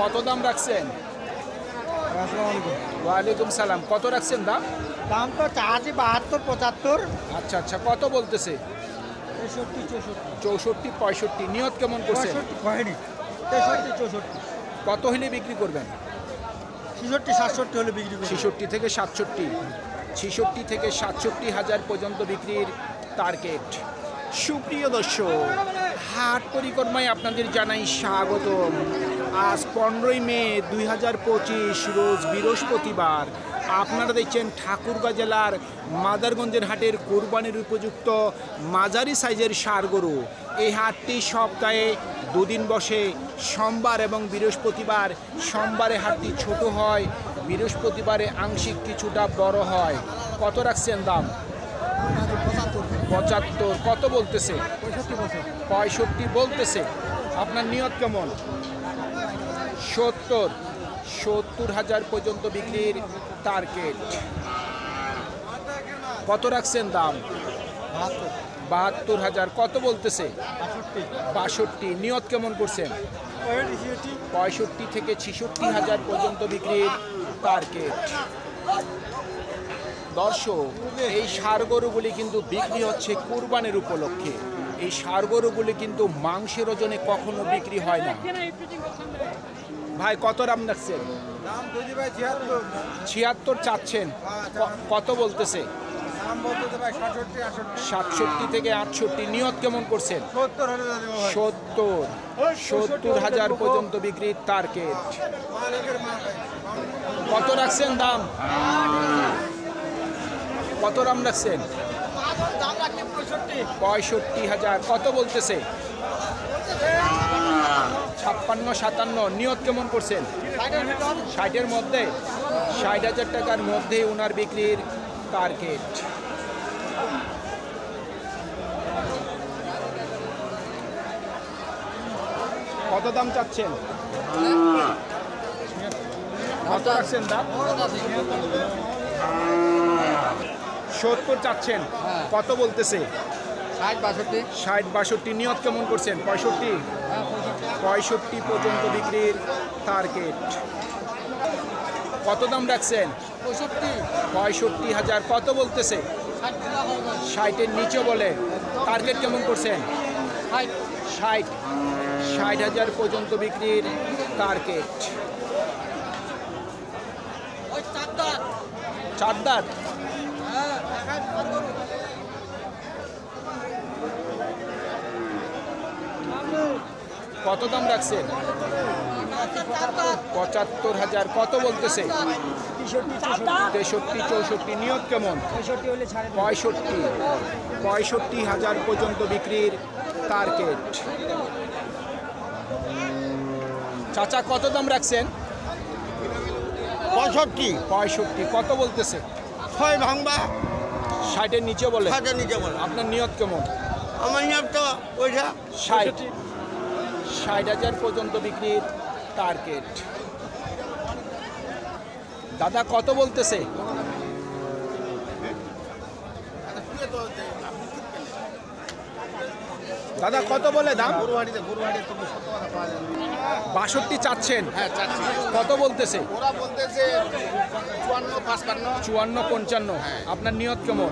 কত দাম রাখছেন? ওয়ালাইকুম সালাম। কত রাখছেন দাম? দাম তো চাচ্ছি 72 75। আচ্ছা আচ্ছা, কত বলতেছে? 63 64 65। নিয়ত কেমন করছেন? 64 63 64। কত হলে বিক্রি করবেন? 66 67 হলে বিক্রি করি। 66 থেকে 67, 66 থেকে 67 হাজার পর্যন্ত বিক্রির টার্গেট। সুপ্রিয় দর্শক, হাট পরিক্রমায় আপনাদের জানাই স্বাগতম। আজ 15ই মে 2025 রোজ বৃহস্পতিবার। আপনারা দেখছেন ঠাকুরগাঁ জেলার মাদারগঞ্জের হাটের কোরবানির উপযুক্ত মাঝারি সাইজের ষাঁড় গরু। এই হাটটি সপ্তাহে দুদিন বসে, সোমবার এবং বৃহস্পতিবার। সোমবারে হাটটি ছোট হয়, বৃহস্পতিবারে আংশিক কিছুটা বড় হয়। কত রাখছেন দাম? 75। কত বলতেছে? 65 বলতেছে। আপনার নিয়ত কেমন? 70 হাজার পর্যন্ত বিক্রির টার্গেট। কত রাখছেন দাম? 72 হাজার। কত বলতেছে? 62। নিয়ত কেমন করছেন? 65 থেকে 66 হাজার পর্যন্ত বিক্রির টার্গেট। দর্শক, এই ষাঁড় গরুগুলি কিন্তু বিক্রি হচ্ছে কুরবানির উপলক্ষে। এই ষাঁড় গরুগুলি কিন্তু মাংসের ওজনে কখনো বিক্রি হয় না। ভাই কত দাম রাখছেন? 76 চাচ্ছেন। কত বলতেছে? 67 থেকে 68। নিয়ত কেমন করছেন? 70 হাজার পর্যন্ত বিক্রির টার্গেট। কত রাখছেন দাম? কত দাম রাখছেন? 65 হাজার। কত বলতেছে? 56 57। নিয়ত কেমন করছেন? 60-এর মধ্যে, 60 হাজার টাকার মধ্যে ওনার বিক্রির টার্গেট। কত দাম চাচ্ছেন? কত রাখছেন দাম? 70 চাচ্ছেন। কত বলতেছে? 60 62। নিয়ত কেমন করছেন? 65 পর্যন্ত বিক্রির টার্গেট। কত দাম রাখছেন? 65 হাজার। কত বলতেছে? 60-এর নিচে বলে। টার্গেট কেমন করছেন? 60 হাজার পর্যন্ত বিক্রির টার্গেট। চার দাঁত। কত দাম রাখছেন? 75 হাজার। কত বলতেছে? 63 64। নিয়ত কেমন? 65 হাজার পর্যন্ত বিক্রির টার্গেট। চাচা কত দাম রাখছেন? 65। কত বলতেছে? 6 ভাঙবা। 60-এর নিচে বলে। 60-এর নিচে বলে। আপনার নিয়ত কেমন? আমার নিয়ত তো ওইটা 60 হাজার পর্যন্ত বিক্রির টার্গেট। দাদা কত বলতেছে? দাদা কত বলে দাম? 62 চাচ্ছেন। কত বলতেছে? 54 55। আপনার নিয়ত কেমন?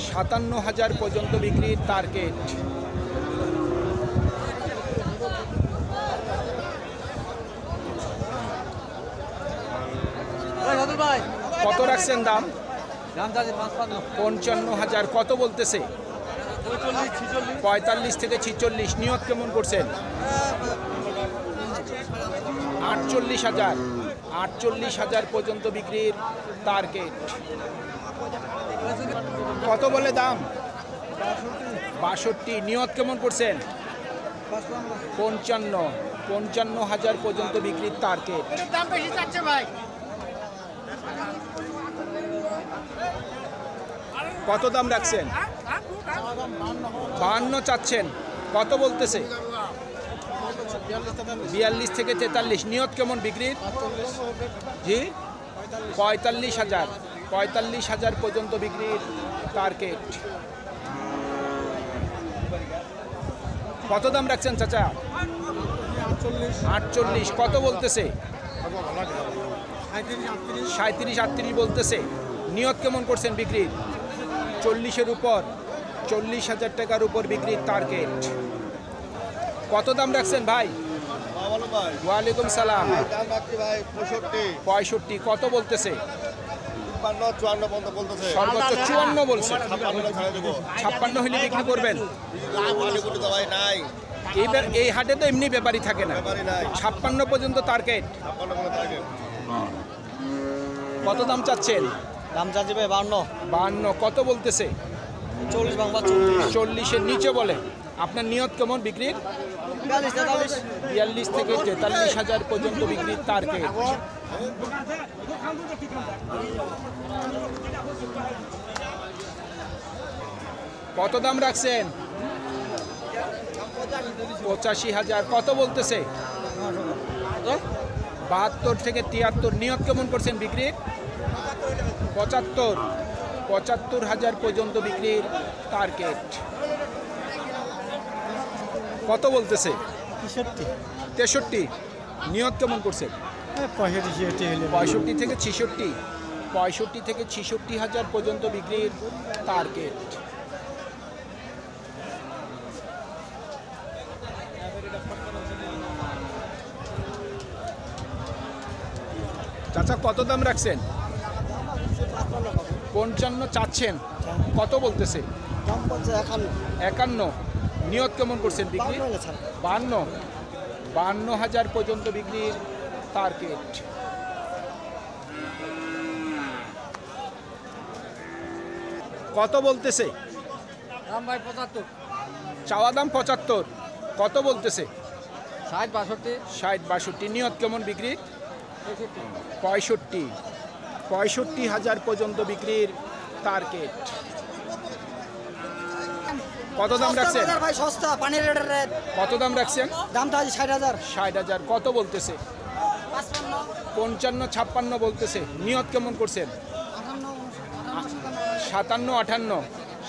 57 হাজার পর্যন্ত বিক্রির টার্গেট। কত রাখছেন দাম? 55 হাজার। কত বলতেছে? 45 থেকে 46। নিয়ত কেমন করছেন? 48 হাজার পর্যন্ত বিক্রির টার্গেট। কত বলে দাম? 62। নিয়ত কেমন করছেন? 55 হাজার পর্যন্ত বিক্রির টার্গেট। দাম বেশি যাচ্ছে ভাই। কত দাম রাখছেন? 52 চাচ্ছেন। কত বলতেছে? 42 থেকে 43। নিয়ত কেমন বিক্রির? জি 45 হাজার পর্যন্ত বিক্রির টার্গেট। কত দাম রাখছেন চাচা? 48 কত বলতেছে? 37 38 বলতেছে। নিয়ত কেমন করছেন বিক্রির? 40-এর উপর, 40,000 টাকার উপর বিক্রির টার্গেট। কত দাম রাখছেন ভাই? ওয়ালাইকুম সালাম। 65 কত বলতেছে? সর্বোচ্চ 54 বলছে। 56 হলে বিক্রি করবেন? এইবার এই হাটে তো এমনি ব্যাপারই থাকে না। 56 পর্যন্ত টার্গেট। কত দাম চাচ্ছেন? দাম চাচ্ছি ভাই 52। 52 কত বলতেছে? 40 ভাঙবা 40-এর নিচে বলে। আপনার নিয়ত কেমন বিক্রির? 42 থেকে 43,000 পর্যন্ত বিক্রির টার্গেট। কত দাম রাখছেন? 85,000 কত বলতেছে? 72 থেকে 73 নিয়ত কেমন করছেন বিক্রির? 75,000 পর্যন্ত বিক্রির টার্গেট। কত বলতেছে? 63 নিয়ত কেমন করছেন? 65 থেকে 66 65 থেকে 66,000 পর্যন্ত বিক্রির টার্গেট। চাচা কত দাম রাখছেন? 55 চাচ্ছেন, কত বলতেছে? 51 নিয়ত কেমন করছেন বিক্রি? 52,000 পর্যন্ত বিক্রির টার্গেট। কত বলতেছে? দাম ভাই 75। চাওয়া দাম 75 কত বলতেছে? 60 62। 60 62 নিয়ত কেমন বিক্রির? 65,000 পর্যন্ত বিক্রির টার্গেট। কত দাম রাখছেন? ভাই সস্তা পানির রেট। কত দাম রাখছেন? দাম তো আজ 60,000। 60,000 কত বলতেছে? 55 56 বলতেছে। নিয়ত কেমন করছেন? 57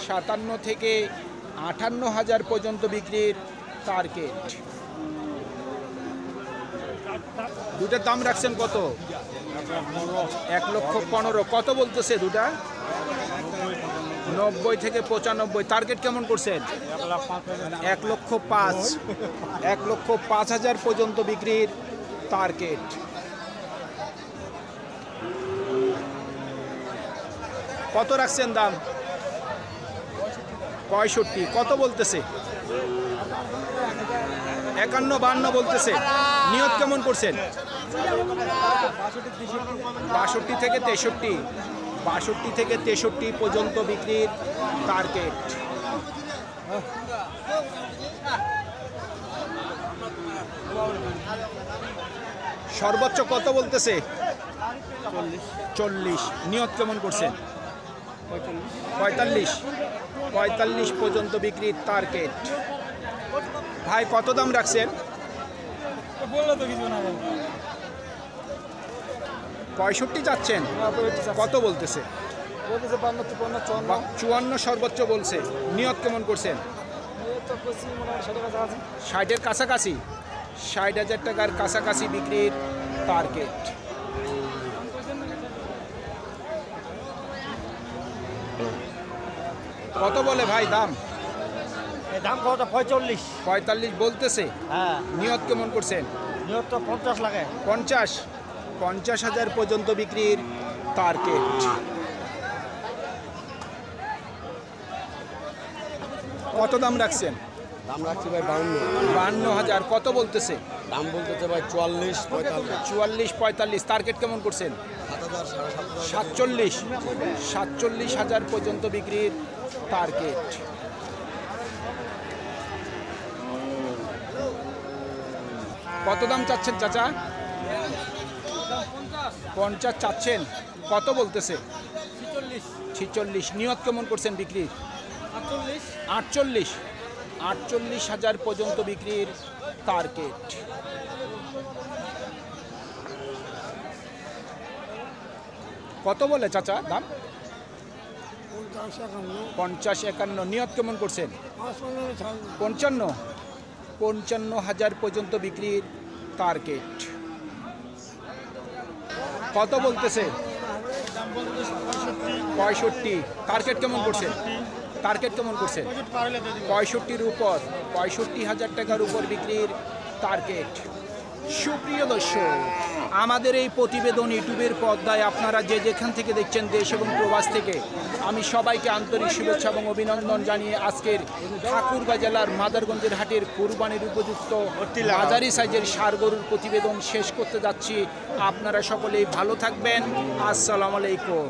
58 থেকে 58,000 পর্যন্ত বিক্রির টার্গেট। দুটার দাম রাখছেন কত? 1,15,000 কত বলতেছে দুটা? 90 থেকে 95 টার্গেট কেমন করছেন? 1,05,000 1,05,000 পর্যন্ত বিক্রির টার্গেট। কত রাখছেন দাম? 65 কত বলতেছে? 51 52 বলতেছে। নিয়ত কেমন করছেন? 62 থেকে 63 62 থেকে 63 পর্যন্ত বিক্রির টার্গেট। সর্বোচ্চ কত বলতেছে? 40 নিয়ত কেমন করছেন? 45 পর্যন্ত বিক্রির টার্গেট। ভাই কত দাম রাখছেন? 65 চাচ্ছেন, কত বলতেছে? 54 সর্বোচ্চ বলছে। নিয়ত কেমন করছেন? 60-এর কাছাকাছি, 60,000 টাকার কাছাকাছি বিক্রির টার্গেট। কত বলে ভাই দাম? দাম কত? 45 বলতেছে। হ্যাঁ। নিয়ত কেমন করছেন? নিয়ত তো 50 লাগে। 50,000 পর্যন্ত বিক্রির টার্গেট। কত দাম রাখছেন? দাম রাখছি ভাই 52। 52,000 কত বলতেছে? দাম বলতেছে ভাই 44 45। 44 টার্গেট কেমন করছেন? 47,000 পর্যন্ত বিক্রির টার্গেট। কত দাম চাচ্ছেন চাচা? 50 চাচ্ছেন, কত বলতেছে? 46 নিয়ত কেমন করছেন বিক্রির? 48,000 পর্যন্ত বিক্রির টার্গেট। কত বলে চাচা দাম? 50 51 নিয়ত কেমন করছেন? 55 55,000 পর্যন্ত বিক্রির টার্গেট। কত বলতেছে? 65। টার্গেট কেমন করছে? টার্গেট কেমন করছে? 65-র উপর, 65,000 টাকার উপর বিক্রির টার্গেট। সুপ্রিয় দর্শক, আমাদের এই প্রতিবেদন ইউটিউবের পর্দায় আপনারা যে যেখান থেকে দেখছেন দেশ এবং প্রবাস থেকে, আমি সবাইকে আন্তরিক শুভেচ্ছা এবং অভিনন্দন জানিয়ে আজকের ঠাকুরগাঁ জেলার মাদারগঞ্জের হাটের কুরবানির উপযুক্ত মাঝারি সাইজের ষাঁড় গরুর প্রতিবেদন শেষ করতে যাচ্ছি। আপনারা সকলেই ভালো থাকবেন। আসসালামু আলাইকুম।